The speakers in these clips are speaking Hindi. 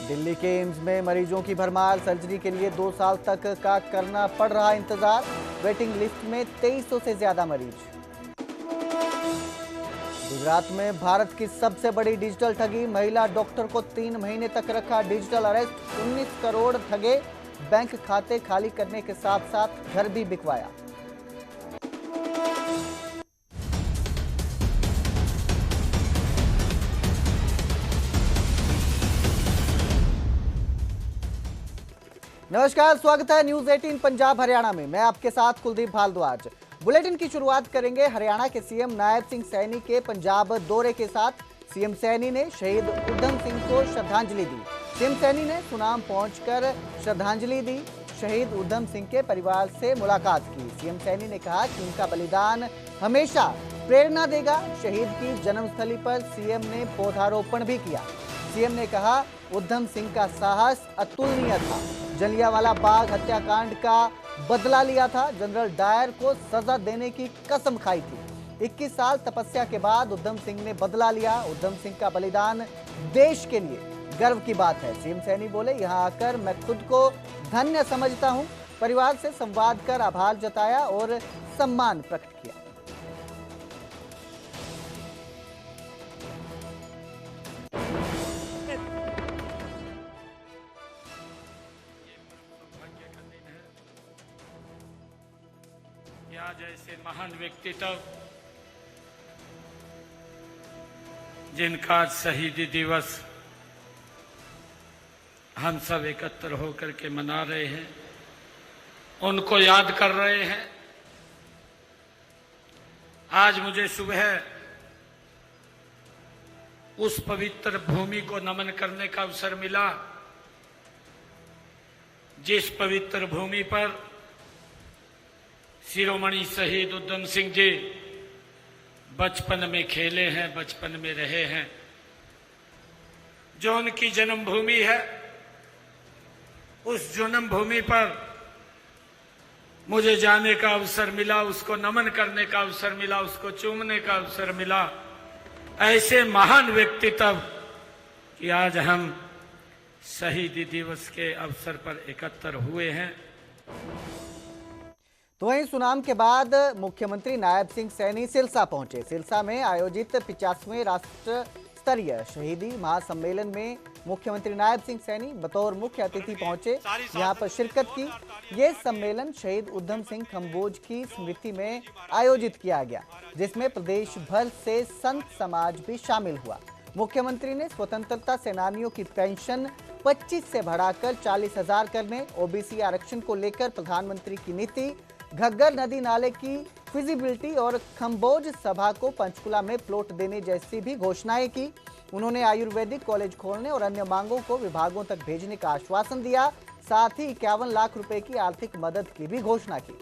दिल्ली के एम्स में मरीजों की भरमार, सर्जरी के लिए 2 साल तक का करना पड़ रहा इंतजार। वेटिंग लिस्ट में 2300 से ज्यादा मरीज। गुजरात में भारत की सबसे बड़ी डिजिटल ठगी, महिला डॉक्टर को 3 महीने तक रखा डिजिटल अरेस्ट। 19 करोड़ ठगे, बैंक खाते खाली करने के साथ साथ घर भी बिकवाया। नमस्कार, स्वागत है न्यूज 18 पंजाब हरियाणा में। मैं आपके साथ कुलदीप भारद्वाज। बुलेटिन की शुरुआत करेंगे हरियाणा के सीएम नायब सिंह सैनी के पंजाब दौरे के साथ। सीएम सैनी ने शहीद उधम सिंह को श्रद्धांजलि दी। सीएम सैनी ने सुनाम पहुंचकर श्रद्धांजलि दी, शहीद उधम सिंह के परिवार से मुलाकात की। सीएम सैनी ने कहा कि उनका बलिदान हमेशा प्रेरणा देगा। शहीद की जन्मस्थली पर सीएम ने पौधारोपण भी किया। सीएम ने कहा, उधम सिंह का साहस अतुलनीय था। जलियांवाला बाग हत्याकांड का बदला लिया था। जनरल डायर को सजा देने की कसम खाई थी। 21 साल तपस्या के बाद उधम सिंह ने बदला लिया। उधम सिंह का बलिदान देश के लिए गर्व की बात है। सीएम सैनी बोले, यहां आकर मैं खुद को धन्य समझता हूं। परिवार से संवाद कर आभार जताया और सम्मान प्रकट किया। जैसे महान व्यक्तित्व जिनका शहीदी दिवस हम सब एकत्र होकर के मना रहे हैं, उनको याद कर रहे हैं। आज मुझे सुबह उस पवित्र भूमि को नमन करने का अवसर मिला जिस पवित्र भूमि पर शिरोमणि शहीद उधम सिंह जी बचपन में खेले हैं, बचपन में रहे हैं। जो उनकी जन्मभूमि है, उस जन्मभूमि पर मुझे जाने का अवसर मिला, उसको नमन करने का अवसर मिला, उसको चूमने का अवसर मिला। ऐसे महान व्यक्तित्व कि आज हम शहीदी दिवस के अवसर पर एकत्र हुए हैं। तो वहीं सुनाम के बाद मुख्यमंत्री नायब सिंह सैनी सिरसा पहुंचे। सिरसा में आयोजित 50वें राष्ट्र स्तरीय शहीदी महासम्मेलन में मुख्यमंत्री नायब सिंह सैनी बतौर मुख्य अतिथि पहुंचे, यहां पर शिरकत की। ये सम्मेलन शहीद उधम सिंह खम्बोज की स्मृति में आयोजित किया गया, जिसमें प्रदेश भर से संत समाज भी शामिल हुआ। मुख्यमंत्री ने स्वतंत्रता सेनानियों की पेंशन 25 से बढ़ाकर 40,000 करने, ओबीसी आरक्षण को लेकर प्रधानमंत्री की नीति, घग्गर नदी नाले की फिजिबिलिटी और खम्बोज सभा को पंचकुला में प्लॉट देने जैसी भी घोषणाएं की। उन्होंने आयुर्वेदिक कॉलेज खोलने और अन्य मांगों को विभागों तक भेजने का आश्वासन दिया। साथ ही 51 लाख रुपए की आर्थिक मदद की भी घोषणा की।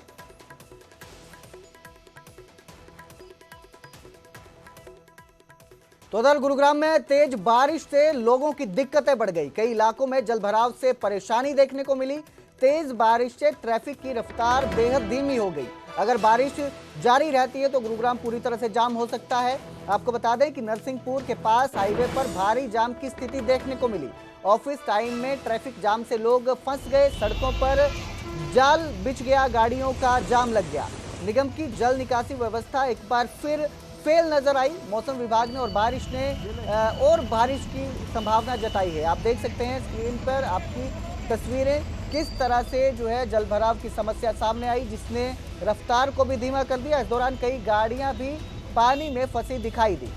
तो उधर गुरुग्राम में तेज बारिश से लोगों की दिक्कतें बढ़ गई। कई इलाकों में जलभराव से परेशानी देखने को मिली। तेज बारिश से ट्रैफिक की रफ्तार बेहद धीमी हो गई। अगर बारिश जारी रहती है तो गुरुग्राम पूरी तरह से जाम हो सकता है। आपको बता दें कि नरसिंहपुर के पास हाईवे पर भारी जाम की स्थिति देखने को मिली। ऑफिस टाइम में ट्रैफिक जाम से लोग फंस गए। सड़कों पर जाल बिछ गया, गाड़ियों का जाम लग गया। निगम की जल निकासी व्यवस्था एक बार फिर फेल नजर आई। मौसम विभाग ने और बारिश की संभावना जताई है। आप देख सकते हैं स्क्रीन पर आपकी तस्वीरें, किस तरह से जो है जलभराव की समस्या सामने आई, जिसने रफ्तार को भी धीमा कर दिया। इस दौरान कई गाड़ियां भी पानी में फंसी दिखाई दी।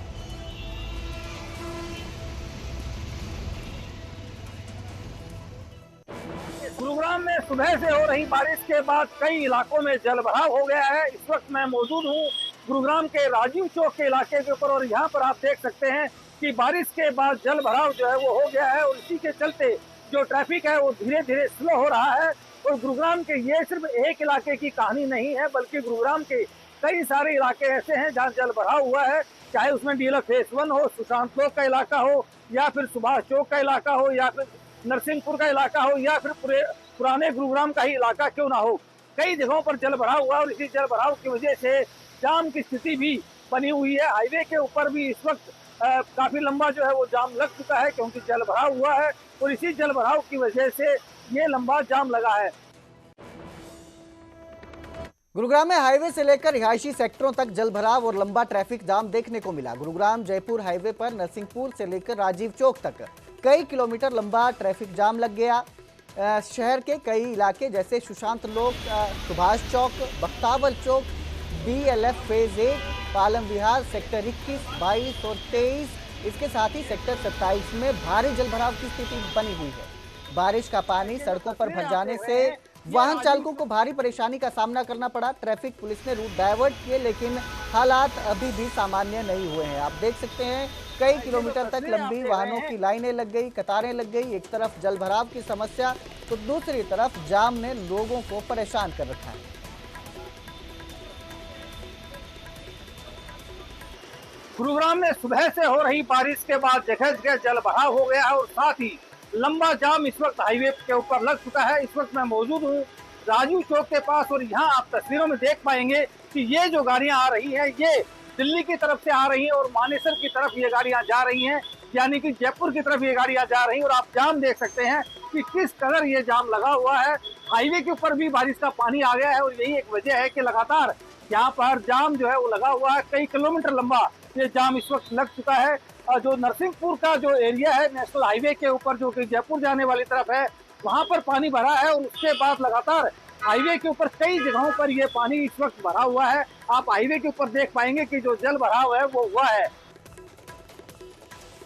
गुरुग्राम में सुबह से हो रही बारिश के बाद कई इलाकों में जलभराव हो गया है। इस वक्त मैं मौजूद हूँ गुरुग्राम के राजीव चौक के इलाके के ऊपर और यहाँ पर आप देख सकते हैं कि बारिश के बाद जलभराव जो है वो हो गया है और इसी के चलते जो ट्रैफिक है वो धीरे धीरे स्लो हो रहा है। और गुरुग्राम के ये सिर्फ एक इलाके की कहानी नहीं है, बल्कि गुरुग्राम के कई सारे इलाके ऐसे हैं जहाँ जलभराव हुआ है। चाहे उसमें डीलर फेस 1 हो, सुशांत चौक का इलाका हो, या फिर सुभाष चौक का इलाका हो, या फिर नरसिंहपुर का इलाका हो, या फिर पुराने गुरुग्राम का ही इलाका क्यों ना हो, कई जगहों पर जलभराव हुआ और इसी जलभराव की वजह से जाम की स्थिति भी बनी हुई है। हाईवे के ऊपर भी इस वक्त काफी लंबा जो है वो जाम लग चुका है, क्योंकि जल भराव हुआ है और इसी जल भराव की वजह से ये लंबा जाम लगा है। गुरुग्राम में हाईवे से लेकर रिहायशी सेक्टरों तक जलभराव और लंबा ट्रैफिक जाम देखने को मिला। गुरुग्राम जयपुर हाईवे पर नरसिंहपुर से लेकर राजीव चौक तक कई किलोमीटर लंबा ट्रैफिक जाम लग गया। शहर के कई इलाके जैसे सुशांत लोक, सुभाष चौक, बख्तावर चौक, BLF फेज 1, पालम विहार, सेक्टर 21, 22 और 23, इसके साथ ही सेक्टर 27 में भारी जलभराव की स्थिति बनी हुई है। बारिश का पानी सड़कों पर भर जाने से वाहन चालकों को भारी परेशानी का सामना करना पड़ा। ट्रैफिक पुलिस ने रूट डाइवर्ट किए, लेकिन हालात अभी भी सामान्य नहीं हुए हैं। आप देख सकते हैं कई किलोमीटर तक लंबी वाहनों की लाइनें लग गई, कतारें लग गई। एक तरफ जलभराव की समस्या तो दूसरी तरफ जाम ने लोगों को परेशान कर रखा है। गुरुग्राम में सुबह से हो रही बारिश के बाद जगह जगह जल भराव हो गया है और साथ ही लंबा जाम इस वक्त हाईवे के ऊपर लग चुका है। इस वक्त मैं मौजूद हूँ राजीव चौक के पास और यहाँ आप तस्वीरों में देख पाएंगे कि ये जो गाड़ियां आ रही हैं ये दिल्ली की तरफ से आ रही हैं और मानेसर की तरफ ये गाड़ियां जा रही हैं, यानी कि जयपुर की तरफ ये गाड़ियां जा रही हैं। और आप जाम देख सकते हैं कि किस कदर ये जाम लगा हुआ है। हाईवे के ऊपर भी बारिश का पानी आ गया है और यही एक वजह है कि लगातार यहाँ पर जाम जो है वो लगा हुआ है। कई किलोमीटर लंबा ये जाम इस वक्त लग चुका है। जो नरसिंहपुर का जो एरिया है नेशनल हाईवे के ऊपर जो कि जयपुर जाने वाली तरफ है, वहां पर पानी भरा है और उसके बाद लगातार हाईवे के ऊपर कई जगहों पर ये पानी इस वक्त भरा हुआ है। आप हाईवे के ऊपर देख पाएंगे कि जो जल भराव है वो हुआ है।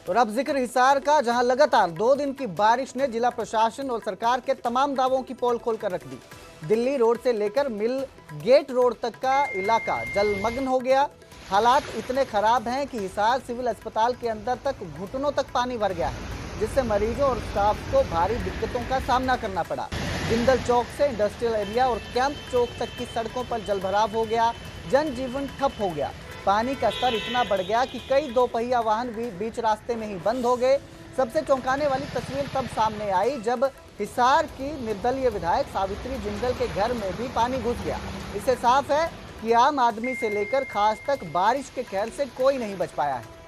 और अब जिक्र हिसार का, जहां लगातार 2 दिन की बारिश ने जिला प्रशासन और सरकार के तमाम दावों की पोल खोल कर रख दी। दिल्ली रोड से लेकर मिल गेट रोड तक का इलाका जलमग्न हो गया। हालात इतने खराब हैं कि हिसार सिविल अस्पताल के अंदर तक घुटनों तक पानी भर गया है, जिससे मरीजों और स्टाफ को भारी दिक्कतों का सामना करना पड़ा। जिंदल चौक से इंडस्ट्रियल एरिया और कैंप चौक तक की सड़कों पर जलभराव हो गया, जनजीवन ठप हो गया। पानी का स्तर इतना बढ़ गया कि कई दोपहिया वाहन भी बीच रास्ते में ही बंद हो गए। सबसे चौंकाने वाली तस्वीर तब सामने आई जब हिसार की निर्दलीय विधायक सावित्री जिंदल के घर में भी पानी घुस गया। इससे साफ है कि आम आदमी से लेकर खास तक बारिश के कहर से कोई नहीं बच पाया है।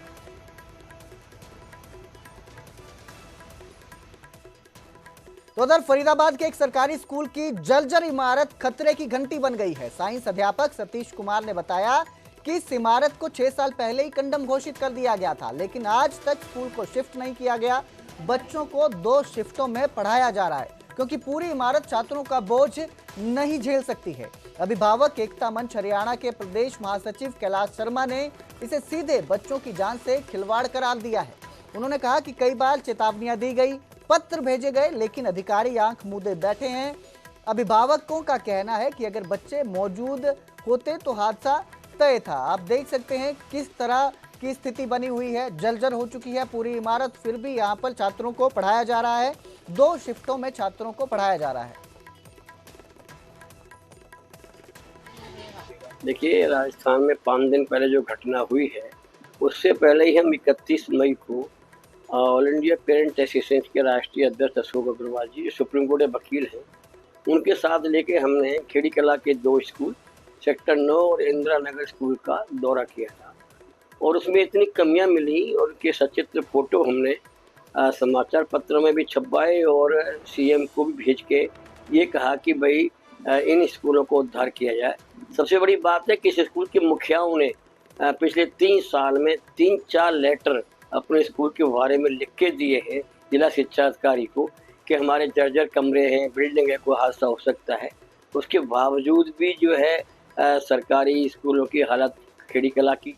तो उधर फरीदाबाद के एक सरकारी स्कूल की जर्जर इमारत खतरे की घंटी बन गई है। साइंस अध्यापक सतीश कुमार ने बताया कि इस इमारत को 6 साल पहले ही कंडम घोषित कर दिया गया था, लेकिन आज तक स्कूल को शिफ्ट नहीं किया गया। बच्चों को 2 शिफ्टों में पढ़ाया जा रहा है, क्योंकि पूरी इमारत छात्रों का बोझ नहीं झेल सकती है। अभिभावक एकता मंच हरियाणा के प्रदेश महासचिव कैलाश शर्मा ने इसे सीधे बच्चों की जान से खिलवाड़ करार दिया है। उन्होंने कहा कि कई बार चेतावनियां दी गई, पत्र भेजे गए, लेकिन अधिकारी आंख मूंदे बैठे हैं। अभिभावकों का कहना है कि अगर बच्चे मौजूद होते तो हादसा तय था। आप देख सकते हैं किस तरह की स्थिति बनी हुई है, जर्जर हो चुकी है पूरी इमारत, फिर भी यहाँ पर छात्रों को पढ़ाया जा रहा है। 2 शिफ्टों में छात्रों को पढ़ाया जा रहा है। देखिए, राजस्थान में 5 दिन पहले जो घटना हुई है, उससे पहले ही हम 31 मई को ऑल इंडिया पेरेंट एसोसिएशन के राष्ट्रीय अध्यक्ष अशोक अग्रवाल जी, सुप्रीम कोर्ट के वकील हैं, उनके साथ लेके हमने खेड़ी कला के 2 स्कूल, सेक्टर 9 और इंदिरा नगर स्कूल का दौरा किया था और उसमें इतनी कमियां मिली और उनके सचित्र फोटो हमने समाचार पत्रों में भी छपवाए और सीएम को भी भेज के ये कहा कि भाई इन स्कूलों को उद्धार किया जाए। सबसे बड़ी बात है कि इस स्कूल के मुखियाओं ने पिछले 3 साल में 3-4 लेटर अपने स्कूल के बारे में लिख के दिए हैं जिला शिक्षा अधिकारी को कि हमारे जर्जर कमरे हैं, बिल्डिंग है, कोई हादसा हो सकता है। उसके बावजूद भी जो है सरकारी स्कूलों की हालत खेड़ी कला की।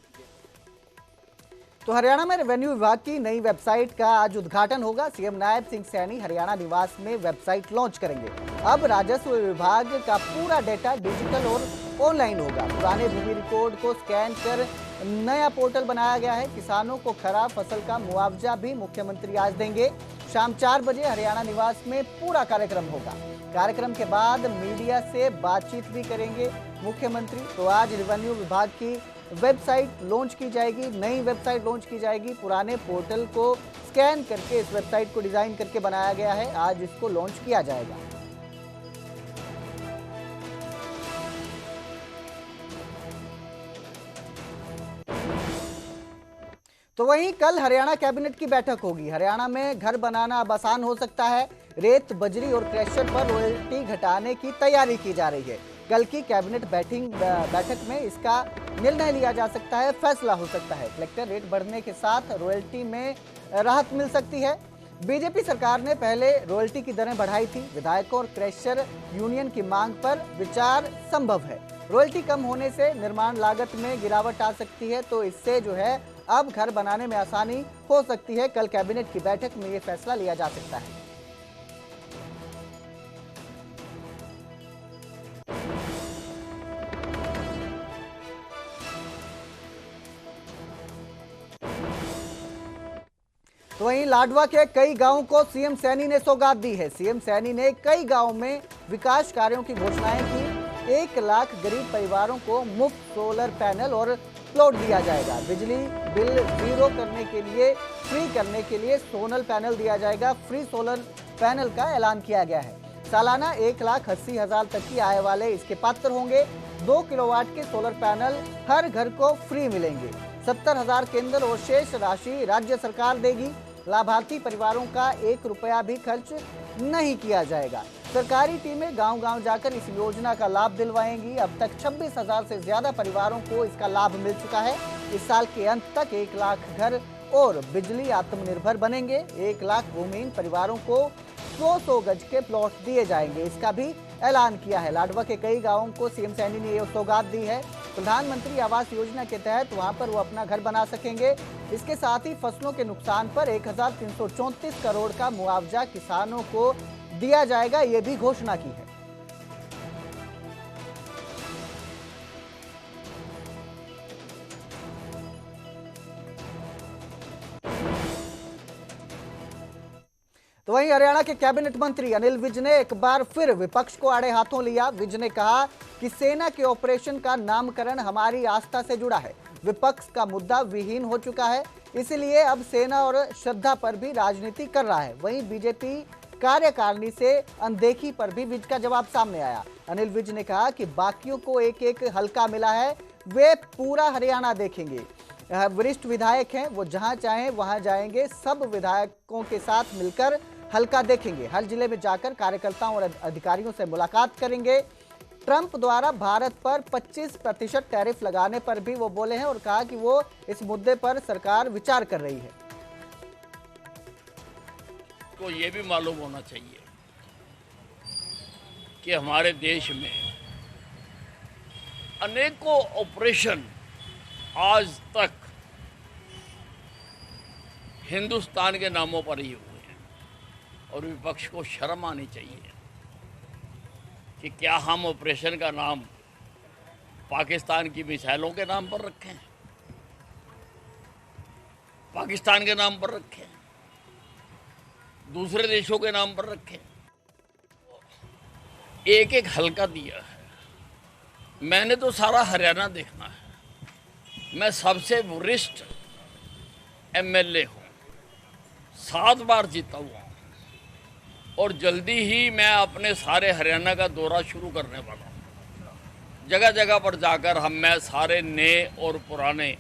तो हरियाणा में रेवेन्यू विभाग की नई वेबसाइट का आज उद्घाटन होगा। सीएम नायब सिंह सैनी हरियाणा निवास में वेबसाइट लॉन्च करेंगे। अब राजस्व विभाग का पूरा डेटा डिजिटल और ऑनलाइन होगा। पुराने भूमि रिकॉर्ड को स्कैन कर नया पोर्टल बनाया गया है। किसानों को खराब फसल का मुआवजा भी मुख्यमंत्री आज देंगे। शाम 4 बजे हरियाणा निवास में पूरा कार्यक्रम होगा। कार्यक्रम के बाद मीडिया से बातचीत भी करेंगे मुख्यमंत्री। तो आज रेवेन्यू विभाग की वेबसाइट लॉन्च की जाएगी, नई वेबसाइट लॉन्च की जाएगी। पुराने पोर्टल को स्कैन करके इस वेबसाइट को डिजाइन करके बनाया गया है। आज इसको लॉन्च किया जाएगा। तो वहीं कल हरियाणा कैबिनेट की बैठक होगी। हरियाणा में घर बनाना अब आसान हो सकता है। रेत, बजरी और क्रैशर पर रॉयल्टी घटाने की तैयारी की जा रही है। कल की कैबिनेट बैठक में इसका निर्णय लिया जा सकता है, फैसला हो सकता है। कलेक्टर रेट बढ़ने के साथ रॉयल्टी में राहत मिल सकती है। बीजेपी सरकार ने पहले रॉयल्टी की दरें बढ़ाई थी। विधायकों और क्रैशर यूनियन की मांग पर विचार संभव है। रॉयल्टी कम होने से निर्माण लागत में गिरावट आ सकती है, तो इससे जो है अब घर बनाने में आसानी हो सकती है। कल कैबिनेट की बैठक में ये फैसला लिया जा सकता है। तो वहीं लाडवा के कई गांवों को सीएम सैनी ने सौगात दी है। सीएम सैनी ने कई गांवों में विकास कार्यों की घोषणाएं की। 1 लाख गरीब परिवारों को मुफ्त सोलर पैनल और प्लॉट दिया जाएगा। बिजली बिल जीरो फ्री करने के लिए सोलर पैनल दिया जाएगा। फ्री सोलर पैनल का ऐलान किया गया है। सालाना 1,80,000 तक की आय वाले इसके पात्र होंगे। 2 किलोवाट के सोलर पैनल हर घर को फ्री मिलेंगे। 70,000 केंद्र और शेष राशि राज्य सरकार देगी। लाभार्थी परिवारों का 1 रुपया भी खर्च नहीं किया जाएगा। सरकारी टीमें गांव-गांव जाकर इस योजना का लाभ दिलवाएंगी। अब तक 26,000 से ज्यादा परिवारों को इसका लाभ मिल चुका है। इस साल के अंत तक 1 लाख घर और बिजली आत्मनिर्भर बनेंगे। 1 लाख भूमिहीन परिवारों को 100 गज के प्लॉट दिए जाएंगे। इसका भी ऐलान किया है। लाडवा के कई गांवों को सीएम सैनी ने यह सौगात दी है। प्रधानमंत्री आवास योजना के तहत वहां पर वो अपना घर बना सकेंगे। इसके साथ ही फसलों के नुकसान पर 1,334 करोड़ का मुआवजा किसानों को दिया जाएगा, ये भी घोषणा की है। तो वहीं हरियाणा के कैबिनेट मंत्री अनिल विज ने एक बार फिर विपक्ष को आड़े हाथों लिया। विज ने कहा कि सेना के ऑपरेशन का नामकरण हमारी आस्था से जुड़ा है। विपक्ष का मुद्दा विहीन हो चुका है, इसलिए अब सेना और श्रद्धा पर भी राजनीति कर रहा है। वहीं बीजेपी कार्यकारिणी से अनदेखी पर भी विज का जवाब सामने आया। अनिल विज ने कहा कि बाकियों को एक हल्का मिला है, वे पूरा हरियाणा देखेंगे। वरिष्ठ विधायक हैं, वो जहां चाहें वहां जाएंगे। सब विधायकों के साथ मिलकर हल्का देखेंगे। हर जिले में जाकर कार्यकर्ताओं और अधिकारियों से मुलाकात करेंगे। ट्रंप द्वारा भारत पर 25% टैरिफ लगाने पर भी वो बोले हैं और कहा कि वो इस मुद्दे पर सरकार विचार कर रही है। को ये भी मालूम होना चाहिए कि हमारे देश में अनेकों ऑपरेशन आज तक हिंदुस्तान के नामों पर ही हुए हैं और विपक्ष को शर्म आनी चाहिए कि क्या हम ऑपरेशन का नाम पाकिस्तान की मिसाइलों के नाम पर रखें, पाकिस्तान के नाम पर रखें, दूसरे देशों के नाम पर रखें। एक हल्का दिया है। मैंने तो सारा हरियाणा देखना है। मैं सबसे वरिष्ठ एमएलए हूँ, 7 बार जीता हुआ हूँ और जल्दी ही मैं अपने सारे हरियाणा का दौरा शुरू करने वाला हूँ। जगह जगह पर जाकर मैं सारे नए और पुराने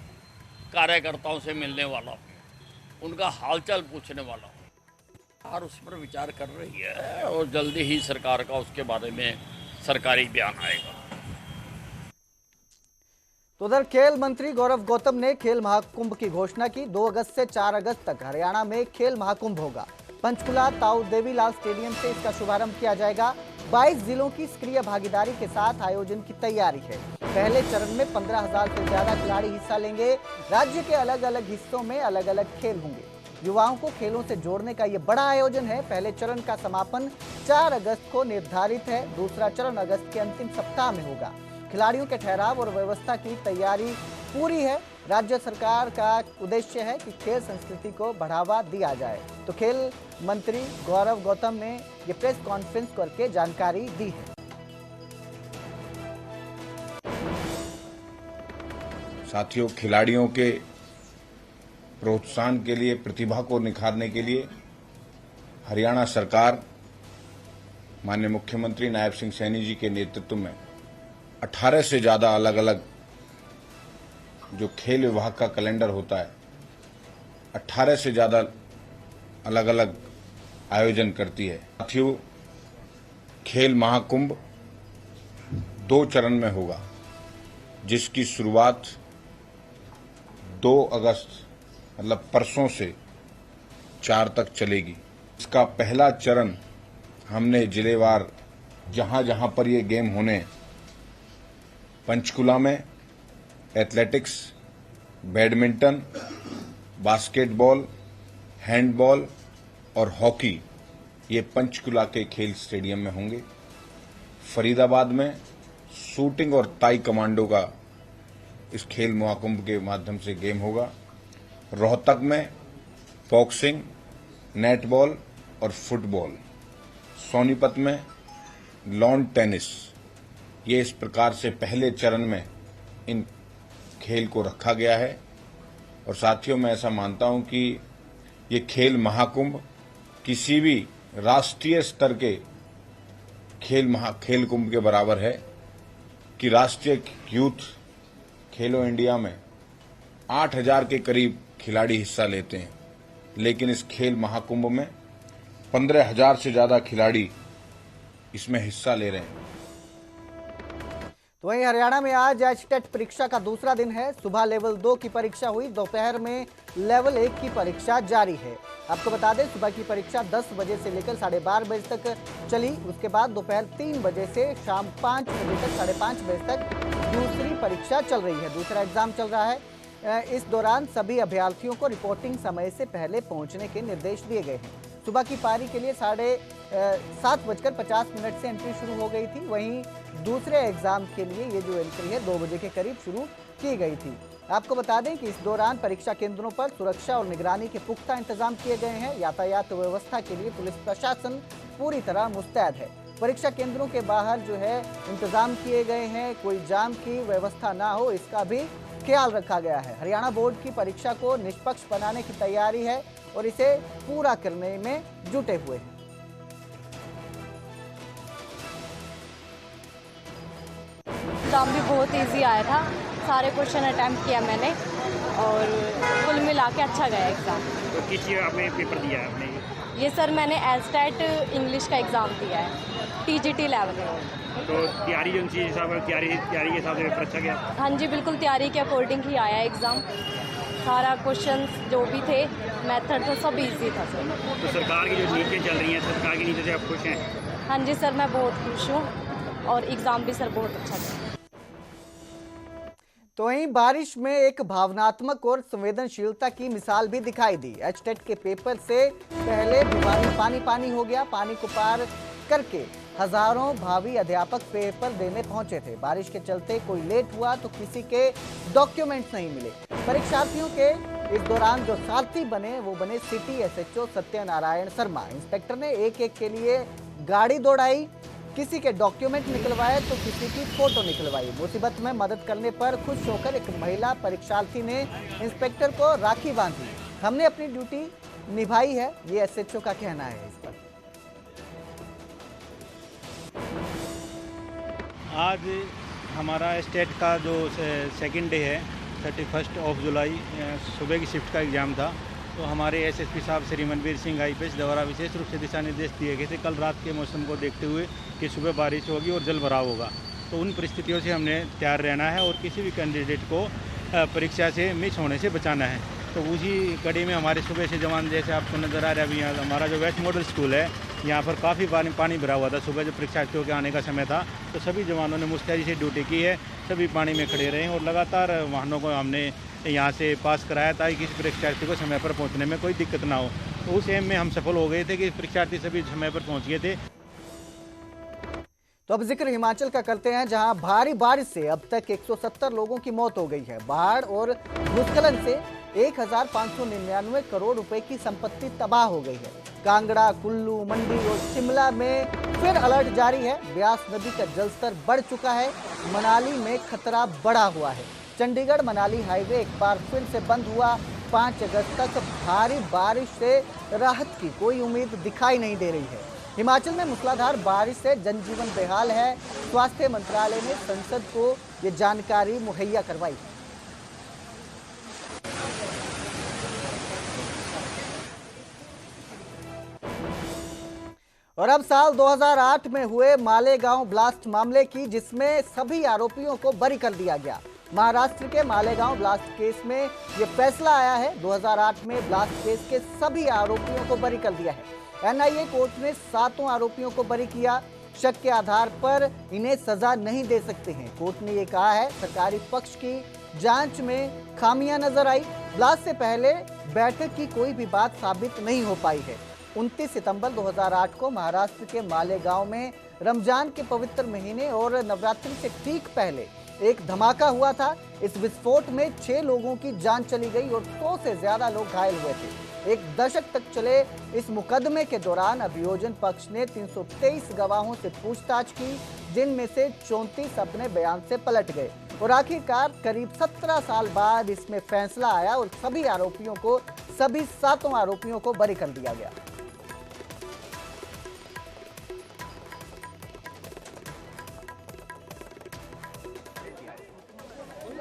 कार्यकर्ताओं से मिलने वाला हूँ, उनका हालचाल पूछने वाला हूँ और उस पर विचार कर रही है और जल्दी ही सरकार का उसके बारे में सरकारी बयान आएगा। तो उधर खेल मंत्री गौरव गौतम ने खेल महाकुंभ की घोषणा की। 2 अगस्त से 4 अगस्त तक हरियाणा में खेल महाकुंभ होगा। पंचकुला ताऊ देवीलाल स्टेडियम से इसका शुभारंभ किया जाएगा। 22 जिलों की सक्रिय भागीदारी के साथ आयोजन की तैयारी है। पहले चरण में 15,000 से ज्यादा खिलाड़ी हिस्सा लेंगे। राज्य के अलग अलग हिस्सों में अलग अलग खेल होंगे। युवाओं को खेलों से जोड़ने का ये बड़ा आयोजन है। पहले चरण का समापन 4 अगस्त को निर्धारित है। दूसरा चरण अगस्त के अंतिम सप्ताह में होगा। खिलाड़ियों के ठहराव और व्यवस्था की तैयारी पूरी है। राज्य सरकार का उद्देश्य है कि खेल संस्कृति को बढ़ावा दिया जाए। तो खेल मंत्री गौरव गौतम ने ये प्रेस कॉन्फ्रेंस करके जानकारी दी है। साथियों, खिलाड़ियों के प्रोत्साहन के लिए, प्रतिभा को निखारने के लिए हरियाणा सरकार माननीय मुख्यमंत्री नायब सिंह सैनी जी के नेतृत्व में 18 से ज्यादा अलग अलग जो खेल विभाग का कैलेंडर होता है 18 से ज़्यादा अलग अलग आयोजन करती है। साथियों, खेल महाकुंभ 2 चरण में होगा, जिसकी शुरुआत 2 अगस्त मतलब परसों से 4 तक चलेगी। इसका पहला चरण हमने जिलेवार जहां जहां पर ये गेम होने, पंचकुला में एथलेटिक्स, बैडमिंटन, बास्केटबॉल, हैंडबॉल और हॉकी, ये पंचकुला के खेल स्टेडियम में होंगे। फरीदाबाद में शूटिंग और ताई कमांडो का इस खेल महाकुंभ के माध्यम से गेम होगा। रोहतक में बॉक्सिंग, नेटबॉल और फुटबॉल। सोनीपत में लॉन टेनिस। ये इस प्रकार से पहले चरण में इन खेल को रखा गया है। और साथियों, मैं ऐसा मानता हूं कि ये खेल महाकुंभ किसी भी राष्ट्रीय स्तर के खेल कुंभ के बराबर है कि राष्ट्रीय यूथ खेलो इंडिया में 8000 के करीब खिलाड़ी हिस्सा लेते हैं, लेकिन इस खेल महाकुंभ में 15000 से ज्यादा खिलाड़ी इसमें हिस्सा ले रहे हैं। तो वहीं हरियाणा में आज एचटेट परीक्षा का दूसरा दिन है। सुबह लेवल 2 की परीक्षा हुई, दोपहर में लेवल 1 की परीक्षा जारी है। आपको बता दें, सुबह की परीक्षा 10 बजे से लेकर 12:30 बजे तक चली। उसके बाद दोपहर 3 बजे से शाम 5 बजे तक 5:30 बजे तक दूसरी परीक्षा चल रही है, दूसरा एग्जाम चल रहा है। इस दौरान सभी अभ्यर्थियों को रिपोर्टिंग समय से पहले पहुंचने के निर्देश दिए गए हैं। सुबह की पारी के लिए 7:50 से एंट्री शुरू हो गई थी। वहीं दूसरे एग्जाम के लिए ये जो एंट्री है 2 बजे के करीब शुरू की गई थी। आपको बता दें कि इस दौरान परीक्षा केंद्रों पर सुरक्षा और निगरानी के पुख्ता इंतजाम किए गए हैं। यातायात व्यवस्था के लिए पुलिस प्रशासन पूरी तरह मुस्तैद है। परीक्षा केंद्रों के बाहर जो है इंतजाम किए गए हैं, कोई जाम की व्यवस्था ना हो इसका भी ख्याल रखा गया है। हरियाणा बोर्ड की परीक्षा को निष्पक्ष बनाने की तैयारी है और इसे पूरा करने में जुटे हुए हैं। एग्जाम भी बहुत इजी आया था, सारे क्वेश्चन अटेम्प्ट किया मैंने और कुल मिला के अच्छा गया एग्ज़ाम। तो किस चीज़ आपने पेपर दिया है आपने? ये सर मैंने एस्टेट इंग्लिश का एग्ज़ाम दिया है, TGT लेवल में। तो तैयारी जो चीज़ हिसाब तैयारी के हिसाब से पेपर अच्छा गया? हाँ जी, बिल्कुल तैयारी के अकॉर्डिंग ही आया एग्ज़ाम। सारा क्वेश्चन जो भी थे, मेथड तो सब इजी था सर। तो सरकार की जो नीतियाँ चल रही हैं, सरकार की नीतियों से आप खुश हैं? हाँ जी सर, मैं बहुत खुश हूँ और एग्ज़ाम भी सर बहुत अच्छा गया। तो वहीं बारिश में एक भावनात्मक और संवेदनशीलता की मिसाल भी दिखाई दी। एचटेट के पेपर से पहले भिवानी पानी हो गया। पानी को पार करके हजारों भावी अध्यापक पेपर देने पहुंचे थे। बारिश के चलते कोई लेट हुआ तो किसी के डॉक्यूमेंट्स नहीं मिले। परीक्षार्थियों के इस दौरान जो सारथी बने वो बने city SHO Satyanarayan Sharma. Inspector ने एक के लिए गाड़ी दौड़ाई, किसी के डॉक्यूमेंट निकलवाए तो किसी की फोटो निकलवाई। मुसीबत में मदद करने पर खुश होकर एक महिला परीक्षार्थी ने इंस्पेक्टर को राखी बांधी। हमने अपनी ड्यूटी निभाई है, ये SHO का कहना है। इस पर आज हमारा स्टेट का जो सेकंड डे है, 31 जुलाई, सुबह की शिफ्ट का एग्ज़ाम था। तो हमारे SSP साहब श्री मनवीर सिंह IPS द्वारा विशेष रूप से दिशा निर्देश दिए गए थे कल रात के मौसम को देखते हुए कि सुबह बारिश होगी और जल भराव होगा। तो उन परिस्थितियों से हमने तैयार रहना है और किसी भी कैंडिडेट को परीक्षा से मिस होने से बचाना है। तो उसी कड़ी में हमारे सुबह से जवान, जैसे आपको नज़र आ रहा है, अभी यहाँ हमारा जो वेस्ट मॉडल स्कूल है, यहाँ पर काफ़ी पानी भरा हुआ था। सुबह जब परीक्षार्थियों के आने का समय था तो सभी जवानों ने मुस्तैदी से ड्यूटी की है, सभी पानी में खड़े रहे और लगातार वाहनों को हमने यहाँ से पास कराया ताकि किसी परीक्षार्थी को समय पर पहुँचने में कोई दिक्कत ना हो। तो उस एम में हम सफल हो गए थे कि परीक्षार्थी सभी समय पर पहुँच गए थे। तो अब जिक्र हिमाचल का करते हैं, जहां भारी बारिश से अब तक 170 लोगों की मौत हो गई है। बाढ़ और भूस्खलन से 1599 करोड़ रुपए की संपत्ति तबाह हो गई है। कांगड़ा, कुल्लू, मंडी और शिमला में फिर अलर्ट जारी है। ब्यास नदी का जलस्तर बढ़ चुका है। मनाली में खतरा बढ़ा हुआ है। चंडीगढ़ मनाली हाईवे एक बार फिर से बंद हुआ। 5 अगस्त तक भारी बारिश से राहत की कोई उम्मीद दिखाई नहीं दे रही है। हिमाचल में मूसलाधार बारिश से जनजीवन बेहाल है। स्वास्थ्य मंत्रालय ने संसद को ये जानकारी मुहैया करवाई। और अब साल 2008 में हुए मालेगांव ब्लास्ट मामले की, जिसमें सभी आरोपियों को बरी कर दिया गया। महाराष्ट्र के मालेगांव ब्लास्ट केस में यह फैसला आया है। 2008 में ब्लास्ट केस के सभी आरोपियों को बरी कर दिया है। एनआईए कोर्ट ने 7 आरोपियों को बरी किया। शक के आधार पर इन्हें सजा नहीं दे सकते हैं। कोर्ट ने यह कहा है, सरकारी पक्ष की जांच में खामियां नजर आई। ब्लास्ट से पहले बैठक की कोई भी बात साबित नहीं हो पाई है। 29 सितंबर 2008 को महाराष्ट्र के मालेगांव में रमजान के पवित्र महीने और नवरात्रि से ठीक पहले एक धमाका हुआ था। इस विस्फोट में 6 लोगों की जान चली गई और 100 से ज्यादा लोग घायल हुए थे। एक दशक तक चले इस मुकदमे के दौरान अभियोजन पक्ष ने 323 गवाहों से पूछताछ की, जिनमें से 34 अपने बयान से पलट गए और आखिरकार करीब 17 साल बाद इसमें फैसला आया और सभी 7 आरोपियों को बरी कर दिया गया।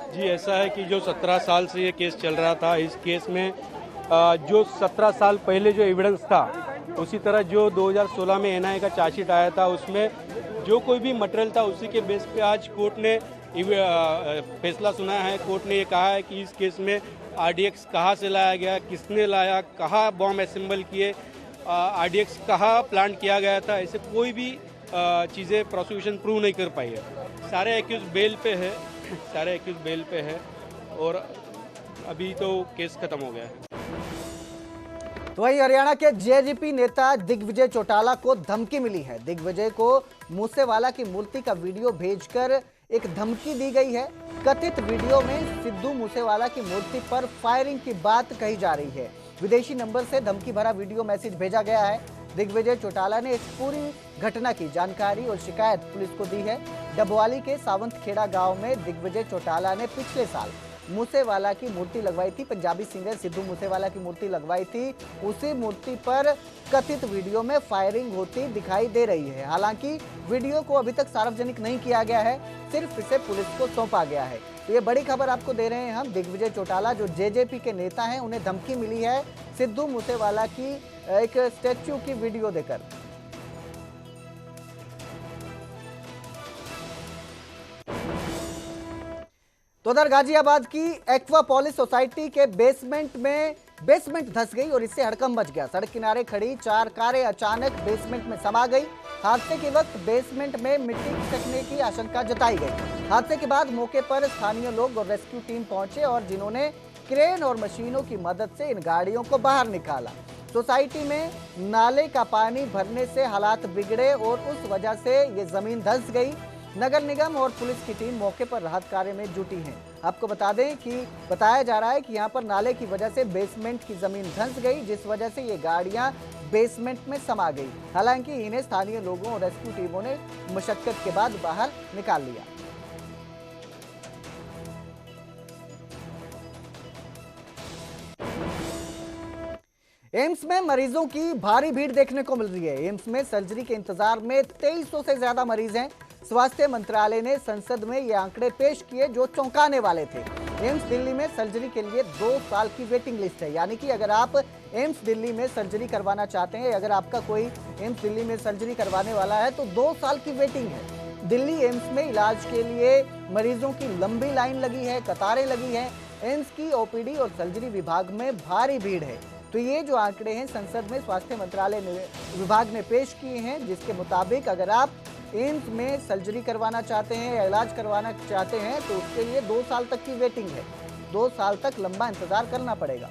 जी, ऐसा है कि जो 17 साल से ये केस चल रहा था, इस केस में जो 17 साल पहले जो एविडेंस था, उसी तरह जो 2016 में एनआईए का चार्जशीट आया था, उसमें जो कोई भी मटेरियल था उसी के बेस पे आज कोर्ट ने फैसला सुनाया है। कोर्ट ने ये कहा है कि इस केस में आरडीएक्स कहाँ से लाया गया, किसने लाया, कहाँ बॉम्ब असेंबल किए, आरडीएक्स कहाँ प्लांट किया गया था, ऐसे कोई भी चीज़ें प्रोसिक्यूशन प्रूव नहीं कर पाई है। सारे एक्यूज बेल पे है और अभी तो केस खत्म हो गया है। तो वही हरियाणा के जेजेपी नेता दिग्विजय चौटाला को धमकी मिली है। दिग्विजय को मूसेवाला की मूर्ति का वीडियो भेजकर एक धमकी दी गई है। कथित वीडियो में सिद्धू मूसेवाला की मूर्ति पर फायरिंग की बात कही जा रही है। विदेशी नंबर से धमकी भरा वीडियो मैसेज भेजा गया है। दिग्विजय चौटाला ने इस पूरी घटना की जानकारी और शिकायत पुलिस को दी है। डबवाली के सावंतखेड़ा गांव में दिग्विजय चौटाला ने पिछले साल मूसेवाला की मूर्ति लगवाई थी। पंजाबी सिंगर सिद्धू मूसेवाला की मूर्ति लगवाई थी। उसी मूर्ति पर कथित वीडियो में फायरिंग होती दिखाई दे रही है। हालांकि वीडियो को अभी तक सार्वजनिक नहीं किया गया है, सिर्फ इसे पुलिस को सौंपा गया है। तो ये बड़ी खबर आपको दे रहे हैं हम। दिग्विजय चौटाला जो जेजेपी के नेता हैं, उन्हें धमकी मिली है सिद्धू मूसेवाला की एक स्टैच्यू की वीडियो देकर। तो उधर गाजियाबाद की एक्वापोलिस सोसाइटी के बेसमेंट धंस गई और इससे हड़कंप मच गया। सड़क किनारे खड़ी 4 कारें अचानक बेसमेंट में समा गई। हादसे के वक्त बेसमेंट में मिट्टी खिसकने की आशंका जताई गई। हादसे के बाद मौके पर स्थानीय लोग और रेस्क्यू टीम पहुंचे और जिन्होंने क्रेन और मशीनों की मदद से इन गाड़ियों को बाहर निकाला। सोसाइटी में नाले का पानी भरने से हालात बिगड़े और उस वजह से ये जमीन धंस गई। नगर निगम और पुलिस की टीम मौके पर राहत कार्य में जुटी है। आपको बता दें कि बताया जा रहा है कि यहाँ पर नाले की वजह से बेसमेंट की जमीन धंस गई, जिस वजह से ये गाड़ियां बेसमेंट में समा गई। हालांकि इन्हें स्थानीय लोगों और रेस्क्यू टीमों ने मशक्कत के बाद बाहर निकाल लिया। एम्स में मरीजों की भारी भीड़ देखने को मिल रही है। एम्स में सर्जरी के इंतजार में 2300 से ज्यादा मरीज हैं। स्वास्थ्य मंत्रालय ने संसद में ये आंकड़े पेश किए जो चौंकाने वाले थे। एम्स दिल्ली में सर्जरी के लिए 2 साल की वेटिंग लिस्ट है। यानी कि अगर आप एम्स दिल्ली में सर्जरी करवाना चाहते हैं, अगर आपका कोई एम्स दिल्ली में सर्जरी करवाने वाला है, तो 2 साल की वेटिंग है। दिल्ली एम्स में इलाज के लिए मरीजों की लंबी लाइन लगी है, कतारें लगी हैं। एम्स की ओपीडी और सर्जरी विभाग में भारी भीड़ है। तो ये जो आंकड़े हैं संसद में स्वास्थ्य मंत्रालय विभाग ने पेश किए हैं, जिसके मुताबिक अगर आप एम्स में सर्जरी करवाना चाहते हैं या इलाज करवाना चाहते हैं तो उसके लिए 2 साल तक की वेटिंग है। 2 साल तक लंबा इंतजार करना पड़ेगा।